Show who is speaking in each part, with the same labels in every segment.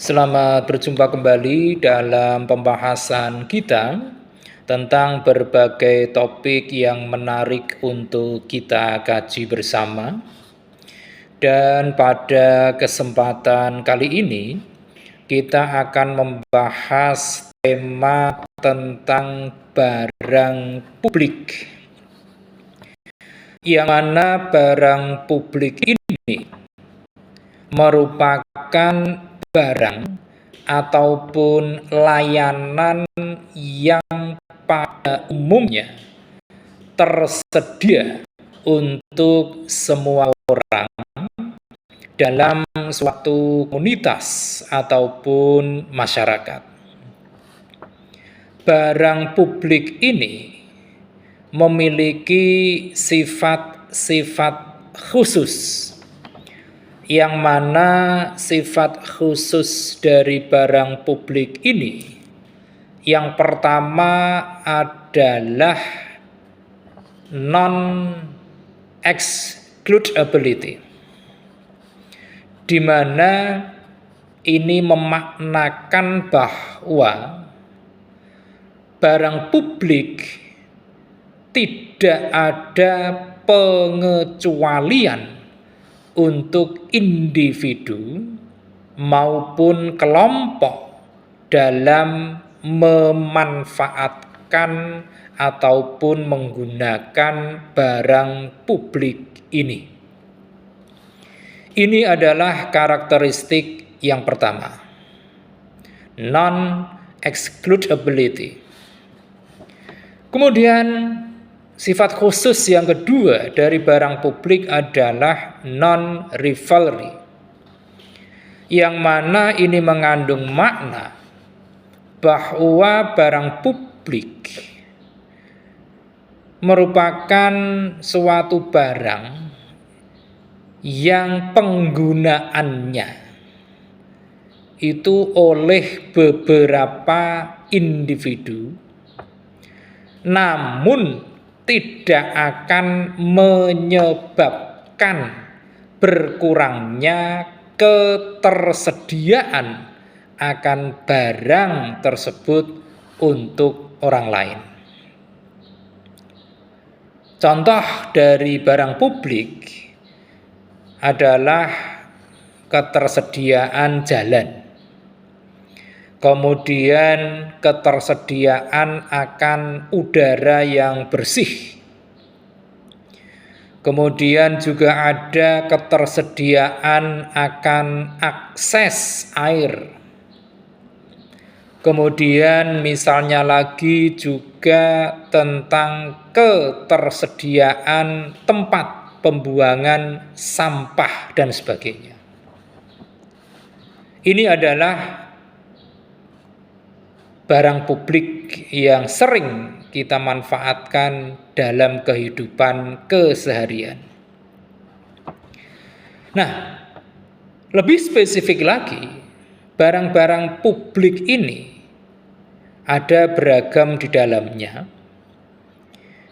Speaker 1: Selamat berjumpa kembali dalam pembahasan kita tentang berbagai topik yang menarik untuk kita kaji bersama. Dan pada kesempatan kali ini kita akan membahas tema tentang barang publik. Yang mana barang publik ini merupakan barang ataupun layanan yang pada umumnya tersedia untuk semua orang dalam suatu komunitas ataupun masyarakat. Barang publik ini memiliki sifat-sifat khusus, yang mana sifat khusus dari barang publik ini yang pertama adalah non-excludability, di mana ini memaknakan bahwa barang publik tidak ada pengecualian untuk individu maupun kelompok dalam memanfaatkan ataupun menggunakan barang publik ini. Ini adalah karakteristik yang pertama, non-excludability. Kemudian sifat khusus yang kedua dari barang publik adalah non-rivalry, yang mana ini mengandung makna bahwa barang publik merupakan suatu barang yang penggunaannya itu oleh beberapa individu, namun tidak akan menyebabkan berkurangnya ketersediaan akan barang tersebut untuk orang lain. Contoh dari barang publik adalah ketersediaan jalan, kemudian ketersediaan akan udara yang bersih, kemudian juga ada ketersediaan akan akses air, kemudian misalnya lagi juga tentang ketersediaan tempat pembuangan sampah dan sebagainya. Ini adalah barang publik yang sering kita manfaatkan dalam kehidupan keseharian. Nah, lebih spesifik lagi, barang-barang publik ini ada beragam di dalamnya.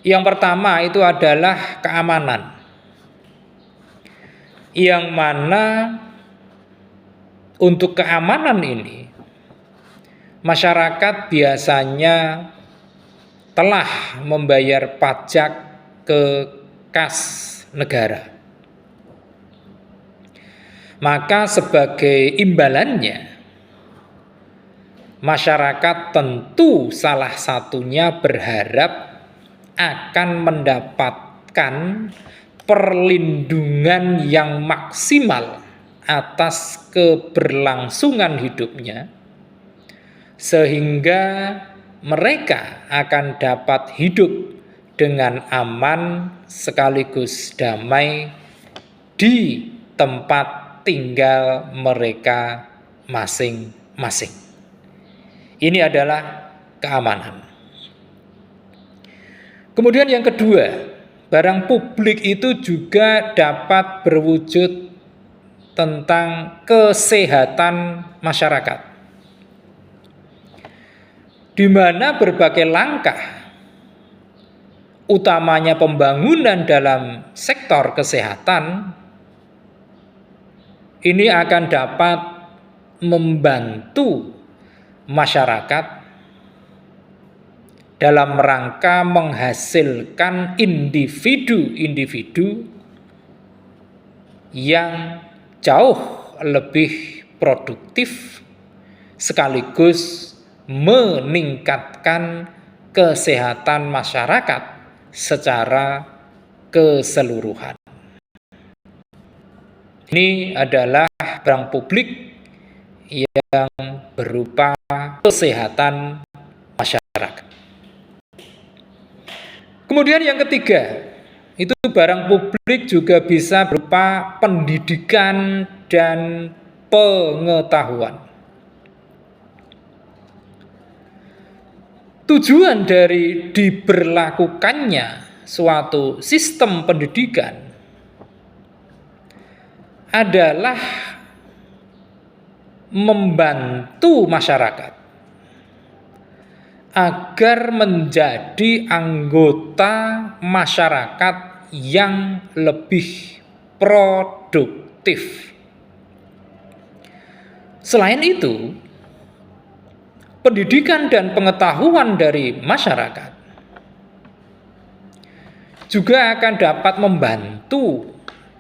Speaker 1: Yang pertama itu adalah keamanan, yang mana untuk keamanan ini masyarakat biasanya telah membayar pajak ke kas negara. Maka sebagai imbalannya, masyarakat tentu salah satunya berharap akan mendapatkan perlindungan yang maksimal atas keberlangsungan hidupnya, sehingga mereka akan dapat hidup dengan aman sekaligus damai di tempat tinggal mereka masing-masing. Ini adalah keamanan. Kemudian yang kedua, barang publik itu juga dapat berwujud tentang kesehatan masyarakat, di mana berbagai langkah, utamanya pembangunan dalam sektor kesehatan, ini akan dapat membantu masyarakat dalam rangka menghasilkan individu-individu yang jauh lebih produktif sekaligus meningkatkan kesehatan masyarakat secara keseluruhan. Ini adalah barang publik yang berupa kesehatan masyarakat. Kemudian yang ketiga, itu barang publik juga bisa berupa pendidikan dan pengetahuan. Tujuan dari diberlakukannya suatu sistem pendidikan adalah membantu masyarakat agar menjadi anggota masyarakat yang lebih produktif. Selain itu, pendidikan dan pengetahuan dari masyarakat juga akan dapat membantu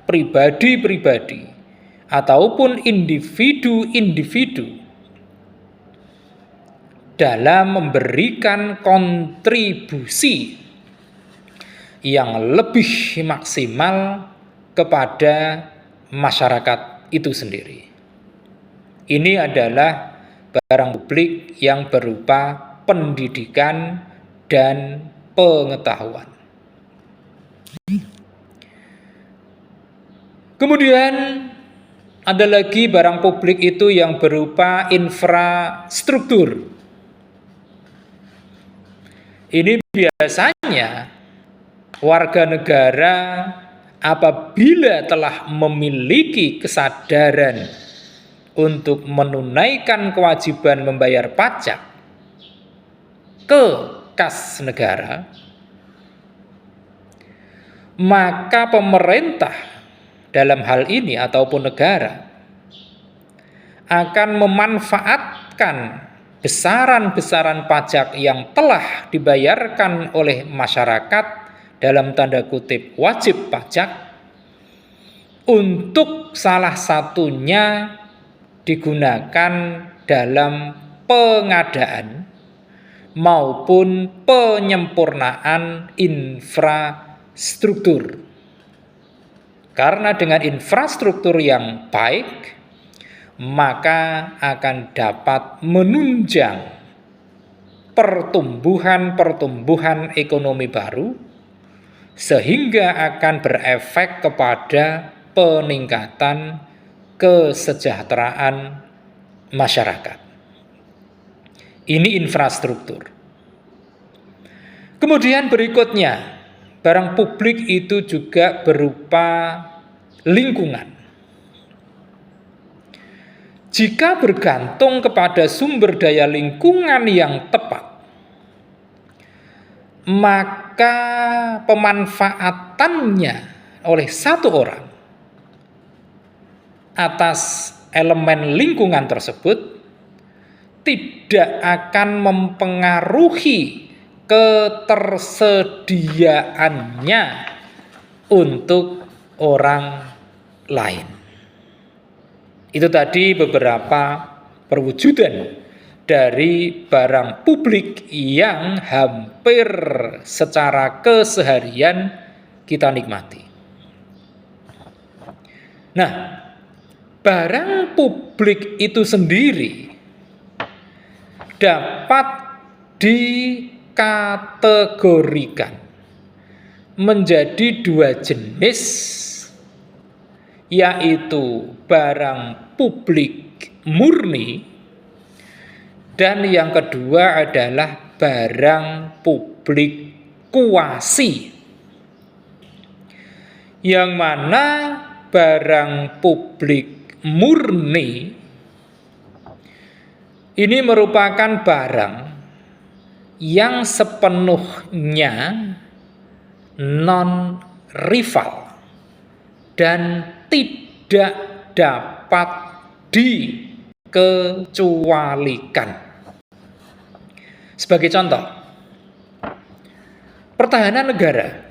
Speaker 1: pribadi-pribadi ataupun individu-individu dalam memberikan kontribusi yang lebih maksimal kepada masyarakat itu sendiri. Ini adalah barang publik yang berupa pendidikan dan pengetahuan. Kemudian ada lagi barang publik itu yang berupa infrastruktur. Ini biasanya warga negara apabila telah memiliki kesadaran untuk menunaikan kewajiban membayar pajak ke kas negara, maka pemerintah dalam hal ini ataupun negara akan memanfaatkan besaran-besaran pajak yang telah dibayarkan oleh masyarakat dalam tanda kutip wajib pajak untuk salah satunya digunakan dalam pengadaan maupun penyempurnaan infrastruktur. Karena dengan infrastruktur yang baik, maka akan dapat menunjang pertumbuhan ekonomi baru, sehingga akan berefek kepada peningkatan kesejahteraan masyarakat. Ini infrastruktur. Kemudian berikutnya, barang publik itu juga berupa lingkungan. Jika bergantung kepada sumber daya lingkungan yang tepat, maka pemanfaatannya oleh satu orang atas elemen lingkungan tersebut tidak akan mempengaruhi ketersediaannya untuk orang lain. Itu tadi beberapa perwujudan dari barang publik yang hampir secara keseharian kita nikmati. Nah, barang publik itu sendiri dapat dikategorikan menjadi dua jenis, yaitu barang publik murni dan yang kedua adalah barang publik kuasi. Yang mana barang publik murni ini merupakan barang yang sepenuhnya non-rival dan tidak dapat dikecualikan. Sebagai contoh, pertahanan negara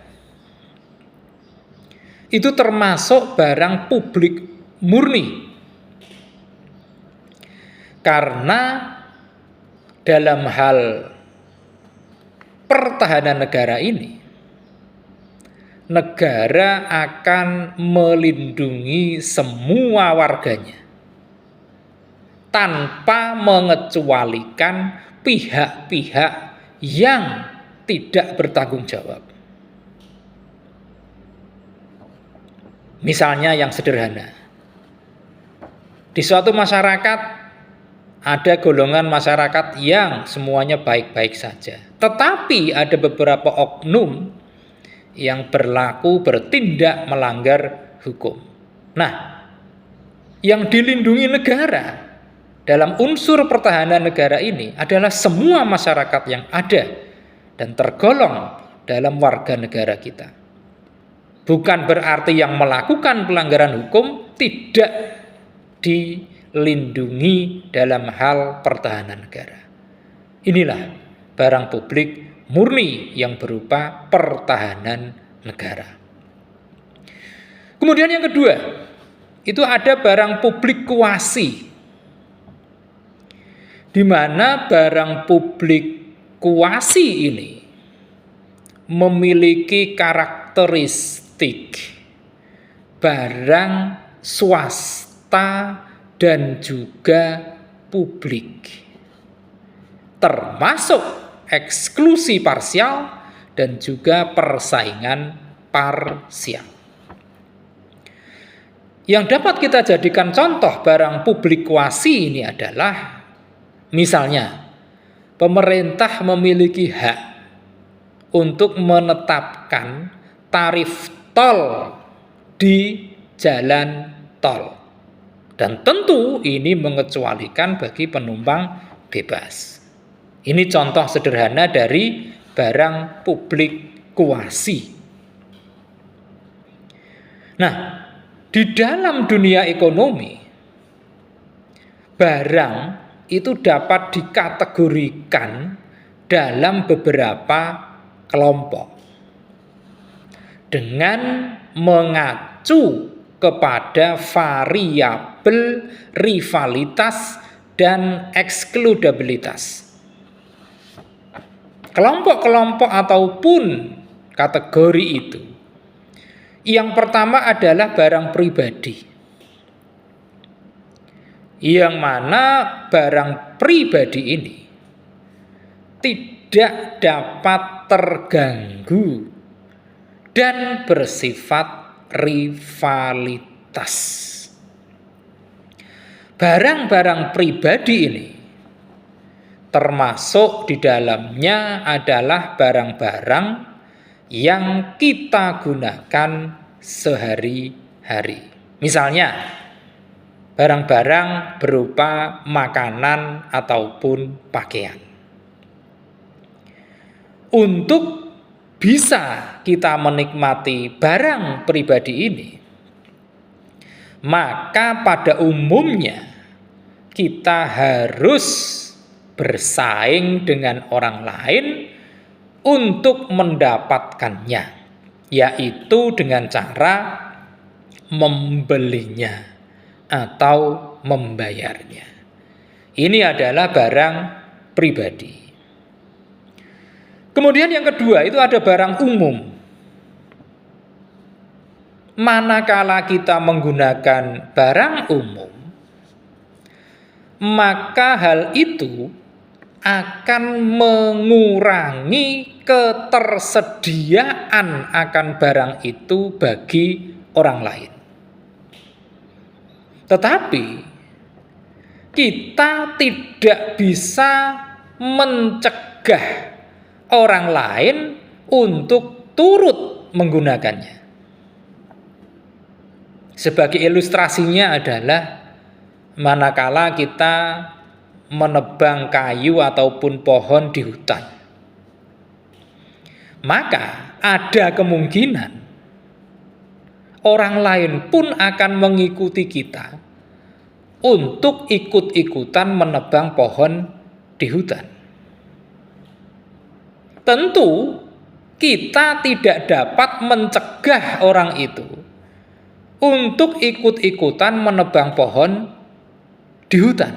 Speaker 1: itu termasuk barang publik murni, karena dalam hal pertahanan negara ini, negara akan melindungi semua warganya tanpa mengecualikan pihak-pihak yang tidak bertanggung jawab. Misalnya yang sederhana, di suatu masyarakat ada golongan masyarakat yang semuanya baik-baik saja, tetapi ada beberapa oknum yang bertindak melanggar hukum. Nah, yang dilindungi negara dalam unsur pertahanan negara ini adalah semua masyarakat yang ada dan tergolong dalam warga negara kita. Bukan berarti yang melakukan pelanggaran hukum tidak dilindungi dalam hal pertahanan negara. Inilah barang publik murni yang berupa pertahanan negara. Kemudian yang kedua, itu ada barang publik kuasi, di mana barang publik kuasi ini memiliki karakteristik barang swasta dan juga publik, termasuk eksklusi parsial dan juga persaingan parsial. Yang dapat kita jadikan contoh barang publik kuasi ini adalah, misalnya, pemerintah memiliki hak untuk menetapkan tarif tol di jalan tol, dan tentu ini mengecualikan bagi penumpang bebas. Ini contoh sederhana dari barang publik kuasi. Nah, di dalam dunia ekonomi, barang itu dapat dikategorikan dalam beberapa kelompok dengan mengacu kepada variabel rivalitas dan ekskludabilitas. Kelompok-kelompok ataupun kategori itu, yang pertama adalah barang pribadi, yang mana barang pribadi ini tidak dapat terganggu dan bersifat rivalitas. Barang-barang pribadi ini termasuk di dalamnya adalah barang-barang yang kita gunakan sehari-hari. Misalnya, barang-barang berupa makanan ataupun pakaian. Untuk bisa kita menikmati barang pribadi ini, maka pada umumnya kita harus bersaing dengan orang lain untuk mendapatkannya, yaitu dengan cara membelinya atau membayarnya. Ini adalah barang pribadi. Kemudian yang kedua itu ada barang umum. Manakala kita menggunakan barang umum, maka hal itu akan mengurangi ketersediaan akan barang itu bagi orang lain. Tetapi kita tidak bisa mencegah orang lain untuk turut menggunakannya. Sebagai ilustrasinya adalah manakala kita menebang kayu ataupun pohon di hutan, maka ada kemungkinan orang lain pun akan mengikuti kita untuk ikut-ikutan menebang pohon di hutan. Tentu kita tidak dapat mencegah orang itu untuk ikut-ikutan menebang pohon di hutan.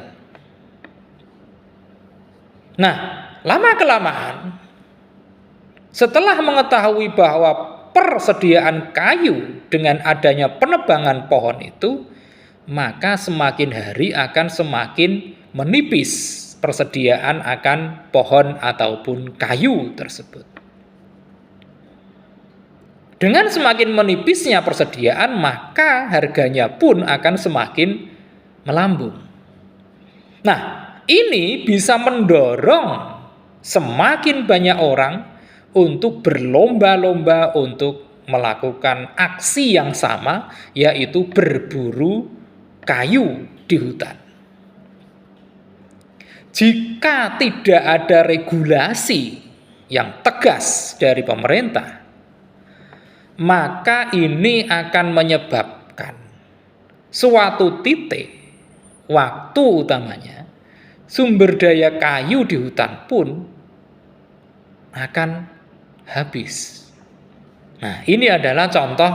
Speaker 1: Nah, lama-kelamaan setelah mengetahui bahwa persediaan kayu dengan adanya penebangan pohon itu, maka semakin hari akan semakin menipis persediaan akan pohon ataupun kayu tersebut. Dengan semakin menipisnya persediaan, maka harganya pun akan semakin melambung. Nah, ini bisa mendorong semakin banyak orang untuk berlomba-lomba untuk melakukan aksi yang sama, yaitu berburu kayu di hutan. Jika tidak ada regulasi yang tegas dari pemerintah, maka ini akan menyebabkan suatu titik waktu utamanya sumber daya kayu di hutan pun akan habis. Nah, ini adalah contoh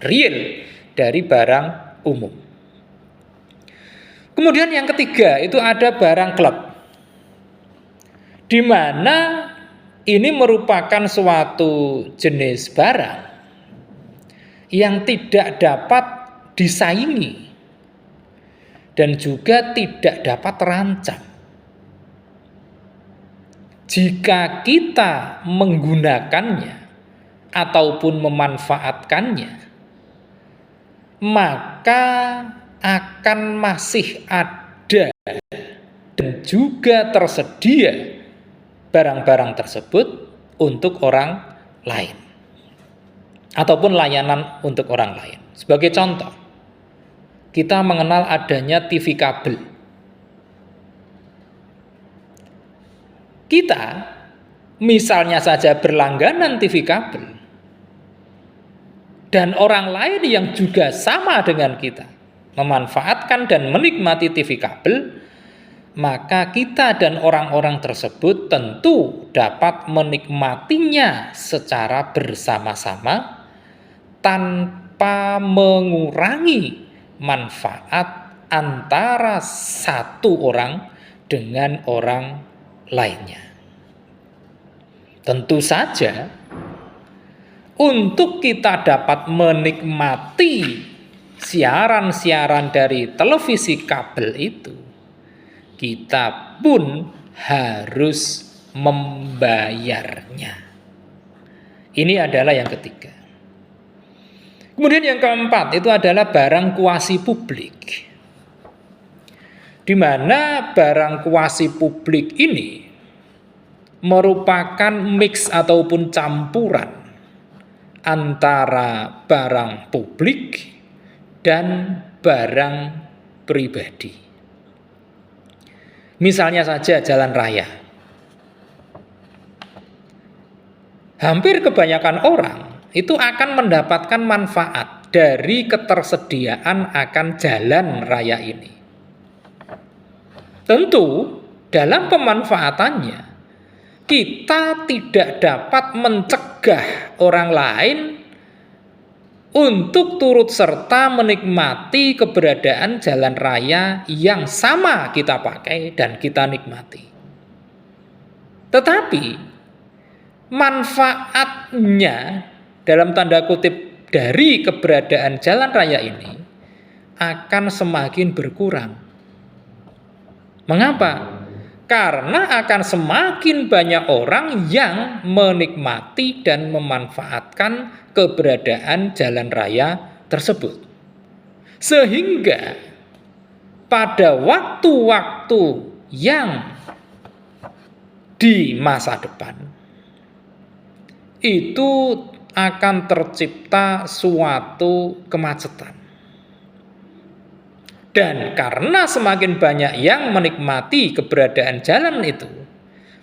Speaker 1: real dari barang umum. Kemudian yang ketiga itu ada barang klub, di mana ini merupakan suatu jenis barang yang tidak dapat disaingi dan juga tidak dapat terancam. Jika kita menggunakannya ataupun memanfaatkannya, maka akan masih ada dan juga tersedia barang-barang tersebut untuk orang lain ataupun layanan untuk orang lain. Sebagai contoh, kita mengenal adanya TV kabel. Kita misalnya saja berlangganan TV kabel, dan orang lain yang juga sama dengan kita memanfaatkan dan menikmati TV kabel, maka kita dan orang-orang tersebut tentu dapat menikmatinya secara bersama-sama tanpa mengurangi manfaat antara satu orang dengan orang lainnya. Tentu saja untuk kita dapat menikmati siaran-siaran dari televisi kabel itu, kita pun harus membayarnya. Ini adalah yang ketiga. Kemudian yang keempat itu adalah barang kuasi publik, di mana barang kuasi publik ini merupakan mix ataupun campuran antara barang publik dan barang pribadi. Misalnya saja jalan raya. Hampir kebanyakan orang itu akan mendapatkan manfaat dari ketersediaan akan jalan raya ini. Tentu dalam pemanfaatannya kita tidak dapat mencegah orang lain untuk turut serta menikmati keberadaan jalan raya yang sama kita pakai dan kita nikmati. Tetapi manfaatnya dalam tanda kutip dari keberadaan jalan raya ini akan semakin berkurang. Mengapa? Karena akan semakin banyak orang yang menikmati dan memanfaatkan keberadaan jalan raya tersebut. Sehingga pada waktu-waktu yang di masa depan itu akan tercipta suatu kemacetan. Dan karena semakin banyak yang menikmati keberadaan jalan itu,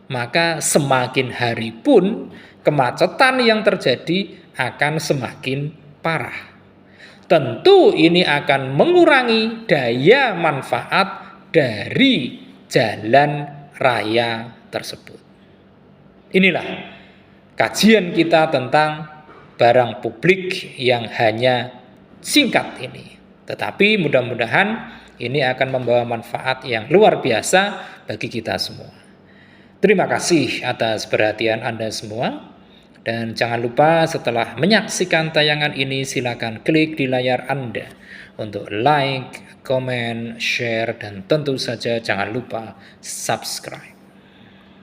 Speaker 1: maka semakin hari pun kemacetan yang terjadi akan semakin parah. tentu ini akan mengurangi daya manfaat dari jalan raya tersebut. Inilah kajian kita tentang barang publik yang hanya singkat ini. Tetapi mudah-mudahan ini akan membawa manfaat yang luar biasa bagi kita semua. Terima kasih atas perhatian Anda semua. Dan jangan lupa setelah menyaksikan tayangan ini silakan klik di layar Anda untuk like, komen, share, dan tentu saja jangan lupa subscribe.